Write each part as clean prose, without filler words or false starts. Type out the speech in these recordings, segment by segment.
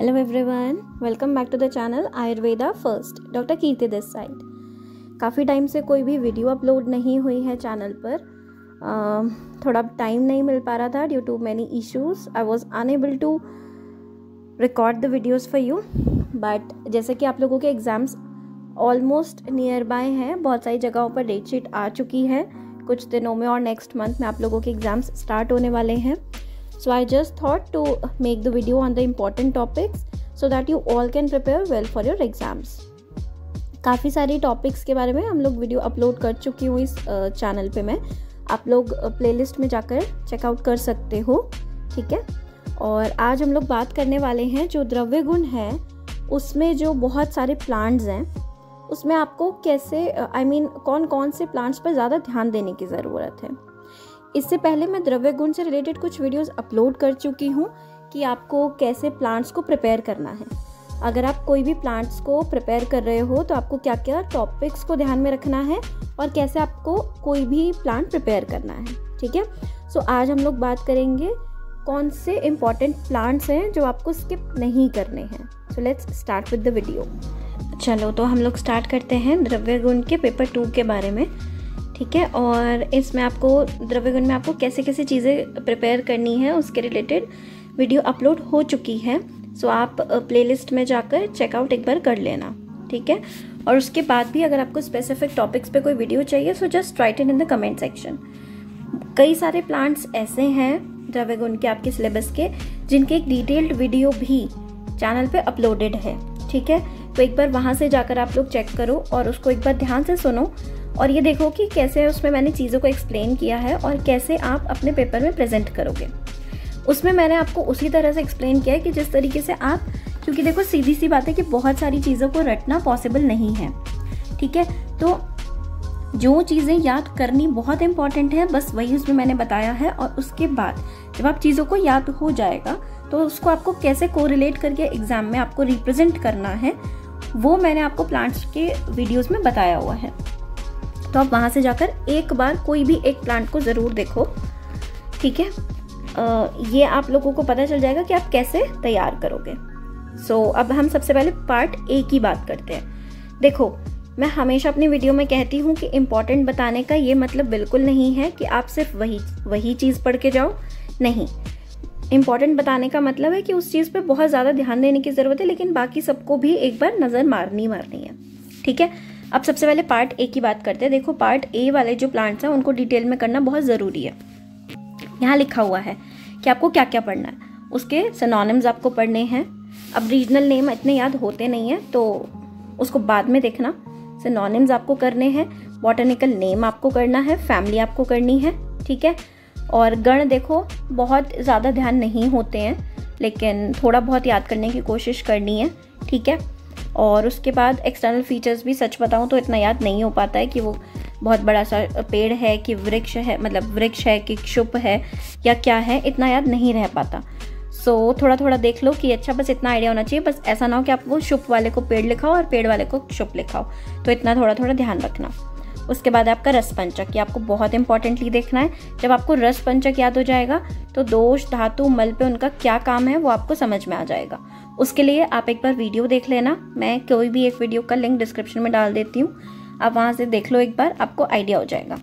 Hello everyone, welcome back to the channel Ayurveda first. Doctor Kirti this side. काफ़ी time से कोई भी वीडियो अपलोड नहीं हुई है चैनल पर। थोड़ा टाइम नहीं मिल पा रहा था due to many issues. I was unable to record the videos for you. But जैसे कि आप लोगों के एग्ज़ाम्स ऑलमोस्ट नियर बाय हैं, बहुत सारी जगहों पर डेट शीट आ चुकी है। कुछ दिनों में और नेक्स्ट मंथ में आप लोगों के एग्ज़ाम्स स्टार्ट होने वाले हैं। So I just thought to make the video on the important topics so that you all can prepare well for your exams. काफ़ी सारी टॉपिक्स के बारे में हम लोग वीडियो अपलोड कर चुकी हूँ इस चैनल पे। मैं आप लोग प्लेलिस्ट में जाकर चेकआउट कर सकते हो, ठीक है। और आज हम लोग बात करने वाले हैं जो द्रव्य गुण है उसमें जो बहुत सारे प्लांट्स हैं उसमें आपको कैसे कौन कौन से प्लांट्स पर ज़्यादा ध्यान देने की ज़रूरत है। इससे पहले मैं द्रव्य गुण से रिलेटेड कुछ वीडियोस अपलोड कर चुकी हूँ कि आपको कैसे प्लांट्स को प्रिपेयर करना है। अगर आप कोई भी प्लांट्स को प्रिपेयर कर रहे हो तो आपको क्या क्या टॉपिक्स को ध्यान में रखना है और कैसे आपको कोई भी प्लांट प्रिपेयर करना है, ठीक है। सो आज हम लोग बात करेंगे कौन से इम्पॉर्टेंट प्लांट्स हैं जो आपको स्किप नहीं करने हैं। So let's start with the video. चलो तो हम लोग स्टार्ट करते हैं द्रव्य गुण के पेपर 2 के बारे में, ठीक है। और इसमें आपको द्रव्य गुण में आपको कैसे कैसे चीज़ें प्रिपेयर करनी है उसके रिलेटेड वीडियो अपलोड हो चुकी है। सो आप प्लेलिस्ट में जाकर चेकआउट एक बार कर लेना, ठीक है। और उसके बाद भी अगर आपको स्पेसिफिक टॉपिक्स पे कोई वीडियो चाहिए so just right in the comment section. कई सारे प्लांट्स ऐसे हैं द्रव्य गुण के आपके सिलेबस के जिनके एक डिटेल्ड वीडियो भी चैनल पे अपलोडेड है, ठीक है। तो एक बार वहाँ से जाकर आप लोग चेक करो और उसको एक बार ध्यान से सुनो और ये देखो कि कैसे उसमें मैंने चीज़ों को एक्सप्लेन किया है और कैसे आप अपने पेपर में प्रेजेंट करोगे। उसमें मैंने आपको उसी तरह से एक्सप्लेन किया है कि जिस तरीके से आप, क्योंकि देखो सीधी सी बात है कि बहुत सारी चीज़ों को रटना पॉसिबल नहीं है, ठीक है। तो जो चीज़ें याद करनी बहुत इंपॉर्टेंट है बस वही उसमें मैंने बताया है। और उसके बाद जब आप चीज़ों को याद हो जाएगा तो उसको आपको कैसे कोरिलेट करके एग्जाम में आपको रिप्रेजेंट करना है वो मैंने आपको प्लांट्स के वीडियोज़ में बताया हुआ है। तो आप वहाँ से जाकर एक बार कोई भी एक प्लांट को ज़रूर देखो, ठीक है। ये आप लोगों को पता चल जाएगा कि आप कैसे तैयार करोगे। सो अब हम सबसे पहले पार्ट ए की बात करते हैं। देखो, मैं हमेशा अपनी वीडियो में कहती हूँ कि इम्पॉर्टेंट बताने का ये मतलब बिल्कुल नहीं है कि आप सिर्फ वही चीज़ पढ़ के जाओ। नहीं, इम्पॉर्टेंट बताने का मतलब है कि उस चीज़ पे बहुत ज़्यादा ध्यान देने की ज़रूरत है, लेकिन बाकी सबको भी एक बार नज़र मारनी है, ठीक है। अब सबसे पहले पार्ट ए की बात करते हैं। देखो, पार्ट ए वाले जो प्लांट्स हैं उनको डिटेल में करना बहुत ज़रूरी है। यहाँ लिखा हुआ है कि आपको क्या क्या पढ़ना है। उसके सिनोनिम्स आपको पढ़ने हैं। अब रीजनल नेम इतने याद होते नहीं हैं तो उसको बाद में देखना। सिनोनिम्स आपको करने हैं, बॉटनिकल नेम आपको करना है, फैमिली आपको करनी है, ठीक है। और गण देखो बहुत ज़्यादा ध्यान नहीं होते हैं लेकिन थोड़ा बहुत याद करने की कोशिश करनी है, ठीक है। और उसके बाद एक्सटर्नल फीचर्स भी सच बताऊं तो इतना याद नहीं हो पाता है कि वो बहुत बड़ा सा पेड़ है कि वृक्ष है, मतलब वृक्ष है कि क्षुप है या क्या है, इतना याद नहीं रह पाता। सो थोड़ा थोड़ा देख लो कि अच्छा बस इतना आइडिया होना चाहिए। बस ऐसा ना हो कि आप वो क्षुप वाले को पेड़ लिखाओ और पेड़ वाले को क्षुप लिखाओ, तो इतना थोड़ा थोड़ा ध्यान रखना। उसके बाद आपका रस पंचक, ये आपको बहुत इंपॉर्टेंटली देखना है। जब आपको रस पंचक याद हो जाएगा तो दोष, धातु, मल पे उनका क्या काम है वो आपको समझ में आ जाएगा। उसके लिए आप एक बार वीडियो देख लेना। मैं कोई भी एक वीडियो का लिंक डिस्क्रिप्शन में डाल देती हूँ, आप वहाँ से देख लो एक बार, आपको आइडिया हो जाएगा।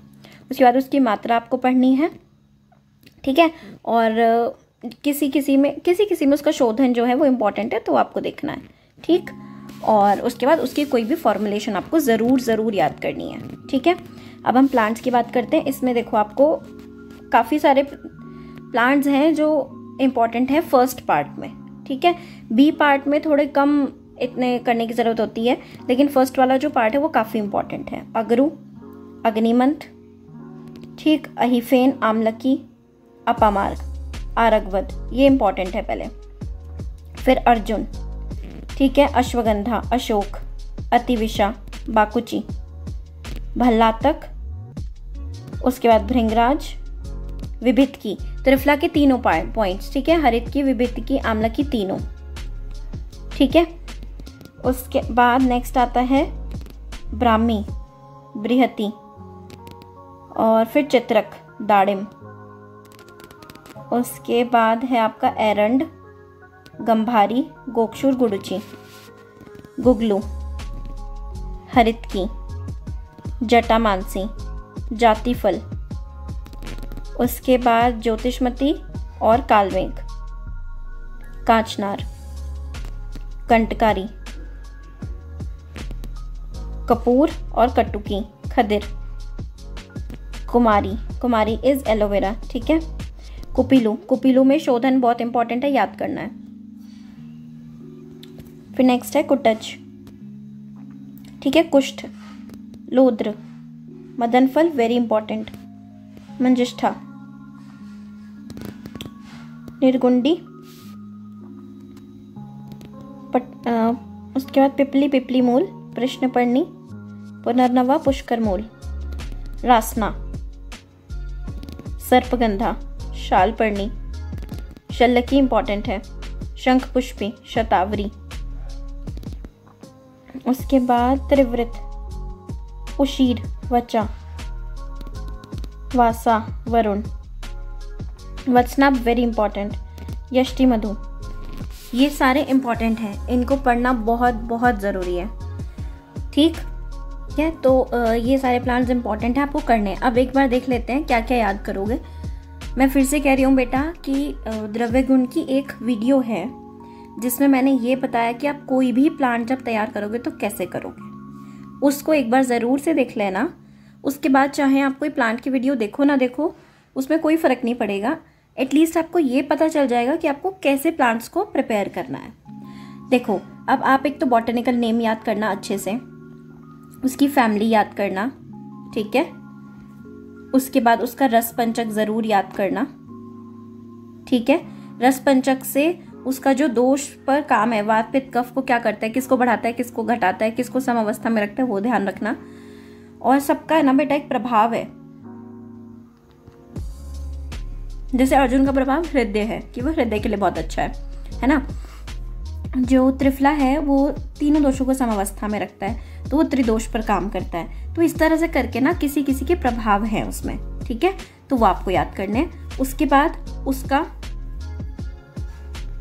उसके बाद उसकी मात्रा आपको पढ़नी है, ठीक है। और किसी में उसका शोधन जो है वो इम्पॉर्टेंट है तो आपको देखना है, ठीक। और उसके बाद उसकी कोई भी फॉर्मुलेशन आपको ज़रूर याद करनी है, ठीक है। अब हम प्लांट्स की बात करते हैं। इसमें देखो आपको काफ़ी सारे प्लांट्स हैं जो इम्पॉर्टेंट है फर्स्ट पार्ट में, ठीक है। बी पार्ट में थोड़े कम इतने करने की ज़रूरत होती है, लेकिन फर्स्ट वाला जो पार्ट है वो काफ़ी इम्पॉर्टेंट है। अगरू, अग्निमंथ, ठीक, अहिफेन, आमलकी, अपामार्ग, आरगवद, ये इम्पॉर्टेंट है पहले। फिर अर्जुन, ठीक है, अश्वगंधा, अशोक, अतिविशा, बाकुची, भल्लातक, उसके बाद भृंगराज, विभित की, त्रिफला के तीनों पॉइंट्स, ठीक है, हरित की, विभित की, आम्ल की, तीनों, ठीक है। उसके बाद नेक्स्ट आता है ब्राह्मी, बृहति और फिर चित्रक, दाड़िम। उसके बाद है आपका एरंड, गंभारी, गोक्षुर, गुडुचि, गुगलू, हरितकी, जटामानसी, जातिफल, उसके बाद ज्योतिषमती और कालमेघ, कांचनार, कंटकारी, कपूर और कटुकी, खदिर, कुमारी, कुमारी इज एलोवेरा, ठीक है। कुपिलू, कुपिलू में शोधन बहुत इंपॉर्टेंट है, याद करना है। फिर नेक्स्ट है कुटज, ठीक है। कुष्ठ, लोद्र, मदनफल वेरी इंपॉर्टेंट, मंजिष्ठा, निर्गुंडी, उसके बाद पिपली, पिपली मूल, प्रश्नपर्णी, पुनर्नवा, पुष्कर मूल, रासना, सर्पगंधा, शालपर्णी, शल्लकी इंपॉर्टेंट है, शंख पुष्पी, शतावरी, उसके बाद त्रिवृत, उशीर, वचा, वासा, वरुण, वत्सनाभ वेरी इंपॉर्टेंट, यष्टि मधु। ये सारे इंपॉर्टेंट हैं, इनको पढ़ना बहुत बहुत ज़रूरी है, ठीक है। तो ये सारे प्लान्स इंपॉर्टेंट हैं, आपको करने हैं। अब एक बार देख लेते हैं क्या क्या याद करोगे। मैं फिर से कह रही हूँ बेटा कि द्रव्य गुण की एक वीडियो है जिसमें मैंने ये बताया कि आप कोई भी प्लांट जब तैयार करोगे तो कैसे करोगे, उसको एक बार ज़रूर से देख लेना। उसके बाद चाहे आप कोई प्लांट की वीडियो देखो ना देखो, उसमें कोई फ़र्क नहीं पड़ेगा, एटलीस्ट आपको ये पता चल जाएगा कि आपको कैसे प्लांट्स को प्रिपेयर करना है। देखो, अब आप एक तो बॉटनिकल नेम याद करना अच्छे से, उसकी फैमिली याद करना, ठीक है। उसके बाद उसका रस पंचक ज़रूर याद करना, ठीक है। रस पंचक से उसका जो दोष पर काम है, वात पित्त कफ को क्या करता है, किसको बढ़ाता है, किसको घटाता है, किसको समावस्था में रखता है, वो ध्यान रखना। और सबका है ना बेटा एक प्रभाव है, जैसे अर्जुन का प्रभाव हृदय है कि वो हृदय के लिए बहुत अच्छा है ना। जो त्रिफला है वो तीनों दोषों को समावस्था में रखता है, तो वो त्रिदोष पर काम करता है। तो इस तरह से करके ना किसी किसी के प्रभाव हैं उसमें, ठीक है, तो वो आपको याद करने हैं। उसके बाद उसका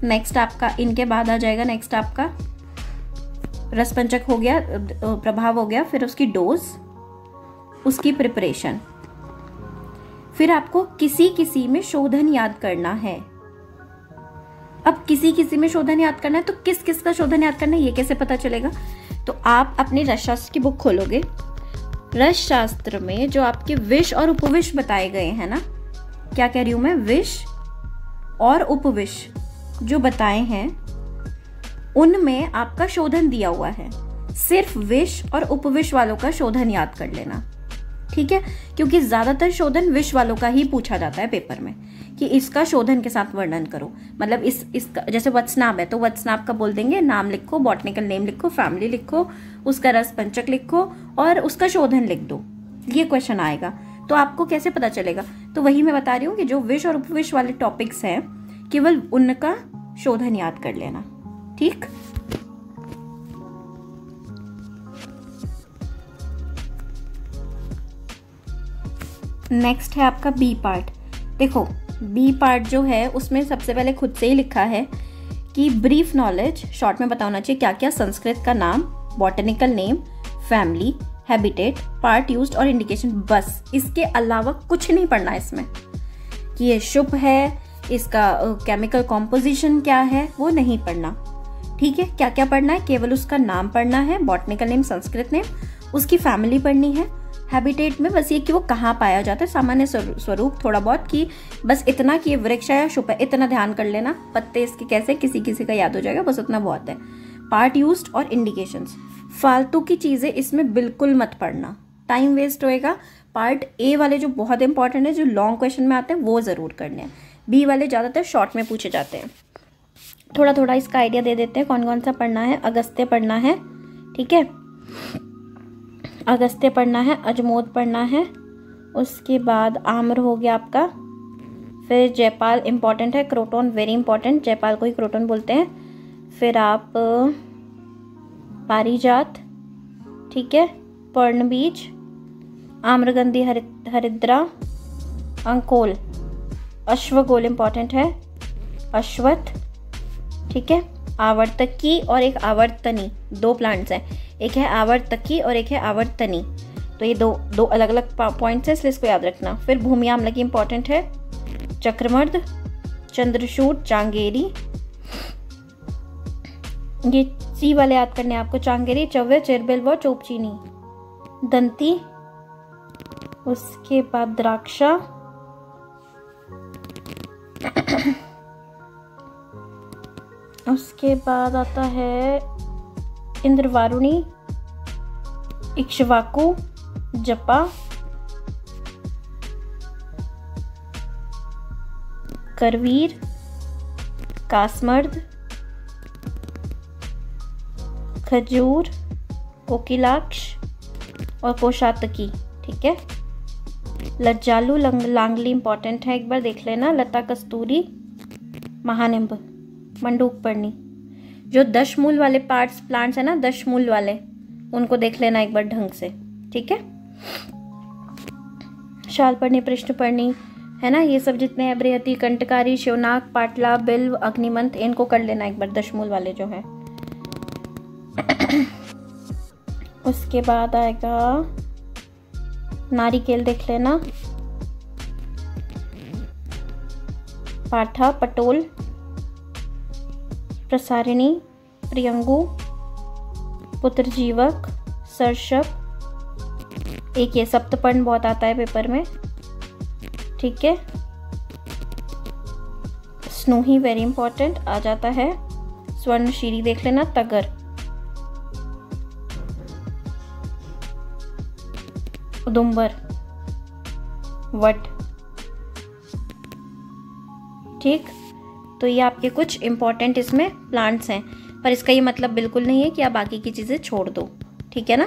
नेक्स्ट आपका, इनके बाद आ जाएगा नेक्स्ट आपका रसपंचक हो गया, प्रभाव हो गया, फिर उसकी डोज, उसकी प्रिपरेशन, फिर आपको किसी किसी में शोधन याद करना है। अब किसी किसी में शोधन याद करना है तो किस किस का शोधन याद करना है ये कैसे पता चलेगा? तो आप अपनी रसशास्त्र की बुक खोलोगे, रसशास्त्र में जो आपके विष और उपविष बताए गए हैं ना, क्या कह रही हूं मैं, विष और उपविष जो बताए हैं उनमें आपका शोधन दिया हुआ है। सिर्फ विष और उपविष वालों का शोधन याद कर लेना, ठीक है, क्योंकि ज्यादातर शोधन विष वालों का ही पूछा जाता है पेपर में कि इसका शोधन के साथ वर्णन करो। मतलब इसका जैसे वत्सनाभ है तो वत्सनाभ का बोल देंगे, नाम लिखो, बॉटनिकल नेम लिखो, फैमिली लिखो, उसका रस पंचक लिखो और उसका शोधन लिख दो। ये क्वेश्चन आएगा तो आपको कैसे पता चलेगा? तो वही मैं बता रही हूँ कि जो विष और उपविष वाले टॉपिक्स हैं केवल उनका शोधन याद कर लेना, ठीक। नेक्स्ट है आपका बी पार्ट। देखो बी पार्ट जो है उसमें सबसे पहले खुद से ही लिखा है कि ब्रीफ नॉलेज, शॉर्ट में बताना चाहिए क्या क्या, संस्कृत का नाम, botanical name, family, habitat, part used और इंडिकेशन, बस। इसके अलावा कुछ नहीं पढ़ना है इसमें कि ये शुभ है, इसका केमिकल कॉम्पोजिशन क्या है, वो नहीं पढ़ना, ठीक है। क्या क्या पढ़ना है? केवल उसका नाम पढ़ना है, बॉटनिकल नेम संस्कृत नेम, उसकी फैमिली पढ़नी है, हैबिटेट में बस ये कि वो कहाँ पाया जाता है, सामान्य स्वरूप थोड़ा बहुत, कि बस इतना कि ये वृक्ष है या शुभ है, इतना ध्यान कर लेना। पत्ते इसके कैसे किसी किसी का याद हो जाएगा, बस उतना बहुत है। पार्ट यूज्ड और इंडिकेशंस, फालतू की चीजें इसमें बिल्कुल मत पढ़ना, टाइम वेस्ट होएगा। पार्ट ए वाले जो बहुत इंपॉर्टेंट है, जो लॉन्ग क्वेश्चन में आते हैं, वो जरूर करने हैं। बी वाले ज्यादातर शॉर्ट में पूछे जाते हैं। थोड़ा थोड़ा इसका आइडिया दे देते हैं कौन कौन सा पढ़ना है। अगस्त्य पढ़ना है, ठीक है, अगस्त्य पढ़ना है, अजमोद पढ़ना है, उसके बाद आम्र हो गया आपका, फिर जयपाल इंपॉर्टेंट है, क्रोटोन वेरी इंपॉर्टेंट, जयपाल को ही क्रोटोन बोलते हैं, फिर आप पारिजात, ठीक है, पर्णबीज, आम्रगंधी, हरिद्रा, अंकोल, अश्वगोल इंपॉर्टेंट है, अश्वत्थ, ठीक है। आवर्तकी और एक आवर्तनी, दो प्लांट्स हैं, एक है आवर्तकी और एक है आवर्तनी। तो ये दो अलग अलग पॉइंट्स हैं, इसलिए इसको याद रखना। फिर भूमि आमलकी इंपॉर्टेंट है, चक्रमर्द, चंद्रशूट, चांगेरी, ये सी वाले याद करने आपको, चांगेरी, चव्य, चिरबिल व चोपचीनी, दंती, उसके बाद द्राक्षा, उसके बाद आता है इंद्रवारुणी, इक्ष्वाकु, जपा, करवीर, कासमर्द, खजूर, कोकिलाक्ष और कोशातकी। ठीक है। लज्जालू, लांगली इंपॉर्टेंट है, एक बार देख लेना। लता कस्तूरी, महानिंब, मंडूकपर्णी। जो 10 मूल वाले प्लांट्स है ना, 10 मूल वाले, उनको देख लेना एक बार ढंग से। ठीक है। शालपर्णी, पृष्ठपर्णी है ना, ये सब जितने हैं, बृहति, कंटकारी, शिवनाग, पाटला, बिल्व, अग्निमंथ, इनको कर लेना एक बार, 10 मूल वाले जो है। उसके बाद आएगा नारिकेल, देख लेना। पाठा, पटोल, प्रसारिणी, प्रियंगु, पुत्रजीवक, सर्षप, एक ये सप्तपर्ण बहुत आता है पेपर में। ठीक है। स्नोही वेरी इंपॉर्टेंट आ जाता है। स्वर्णशीरी देख लेना। तगर, उदुम्बर, वट। ठीक। तो ये आपके कुछ इंपॉर्टेंट इसमें प्लांट्स हैं, पर इसका ये मतलब बिल्कुल नहीं है कि आप बाकी की चीज़ें छोड़ दो। ठीक है ना।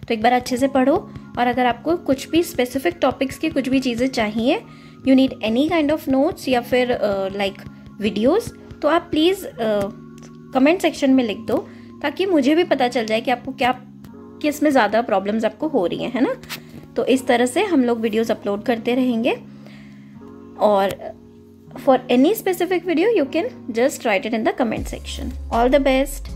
तो एक बार अच्छे से पढ़ो, और अगर आपको कुछ भी स्पेसिफिक टॉपिक्स की कुछ भी चीज़ें चाहिए, you need any kind of notes या फिर लाइक वीडियोस, तो आप प्लीज़ कमेंट सेक्शन में लिख दो, ताकि मुझे भी पता चल जाए कि आपको क्या, किस में ज़्यादा प्रॉब्लम्स आपको हो रही हैं, है ना। तो इस तरह से हम लोग वीडियोस अपलोड करते रहेंगे, और for any specific video you can just right it in the comment section. All the best.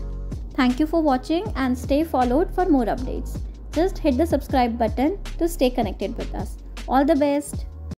Thank you for watching and stay followed for more updates. Just hit the subscribe button to stay connected with us. All the best.